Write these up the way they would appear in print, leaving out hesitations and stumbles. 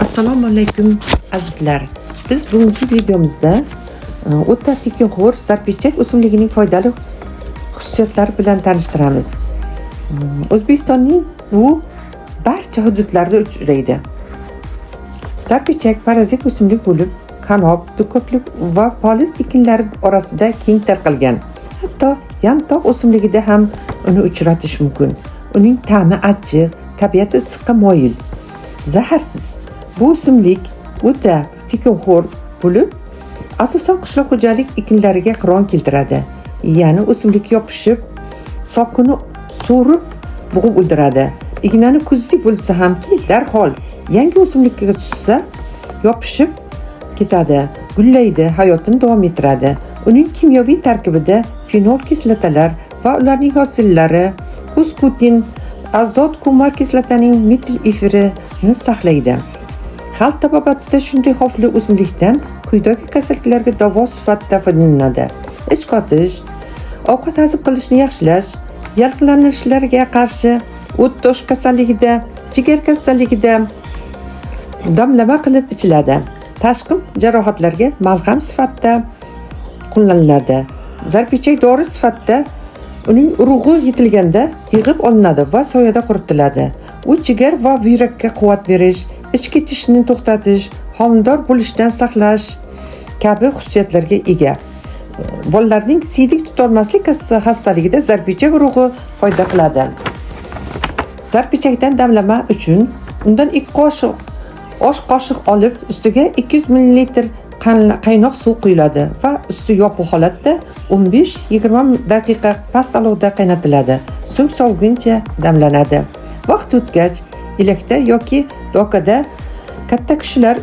Assalomu alaykum azizlar. Biz bugungi videomizda o'ta tekinxo'r sarpechak o'simligining foydali xususiyatlari bilan tanishtiramiz. O'zbekistonning bu barcha hududlarida uchraydi. Sarpechak parazit o'simlik bo'lib, kanob, dukkaklik va poliz ekinlari orasida keng tarqalgan. Hatto yantoq o'simligida ham uni uchratish mumkin. Uning ta'mi achchiq, tabiati issiqqa moyil, zaharsiz. Bu o'simlik o'ta tekinxo'r bo'lib, asosan qishloq xo'jalik ekinlariga qiron keltiradi. Ya'ni o'simlik yopishib, sokuni so'rib, bo'g'ib o'ldiradi. Ignani kuzlik bo'lsa hamki, darhol yangi o'simlikka tushsa, yopishib ketadi, gullaydi, hayotini davom ettiradi. Uning kimyoviy tarkibida fenol kislotalar va ularning hosillari, kuskutin, azot kumar kislotaning metil efirini saqlaydi. Xalq tabobatida shunday xavfli o'simlikdan quyidagi kasalliklarga davo sifatida foydalaniladi. Ich qotish, ovqat hazm qilishni yaxshilash, yalqinlanishlarga qarshi, o't-tosh kasalligida, jigar kasalligida damlama qilib ichiladi. Tashqi jarohatlarga malham sifatida qo'llaniladi. Sarpechak dori sifatida uning urug'i yetilganda yig'ib olinadi va soyada quritiladi. U jigar va buyrakka quvvat berish, ich ketishni to'xtatish, homilador bo'lishdan saqlash kabi xususiyatlarga ega. Bolalarning siydik tutolmaslik xastaligida sarpechak urug'i foyda qiladi. Sarpechakdan damlama uchun undan 2 qoshiq osh qoshiq olib, ustiga 200 ml qaynoq suv quyiladi va usti yopiq holatda 15-20 daqiqa past olovda qaynatiladi. So'ng soviguncha damlanadi. Vaqt o'tgach, elakda yoki dokada katta kishilar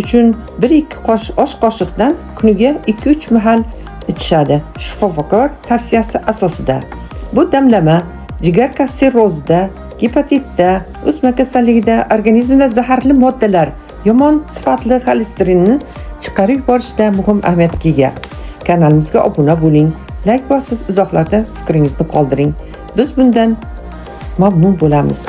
uchun 1-2 osh qoshiqdan kuniga 2-3 mahal ichishadi. Shifokor tavsiyasi asosida. Bu damlama jigar sirrozida, gepatitda, o'sma kasalligida, organizmda zaharli moddalar, yomon sifatli xolesterinni chiqarib yuborishda muhim ahamiyatga ega. Kanalimizga obuna bo'ling, like bosib, izohlarda fikringizni qoldiring. Biz bundan mamnun bo'lamiz.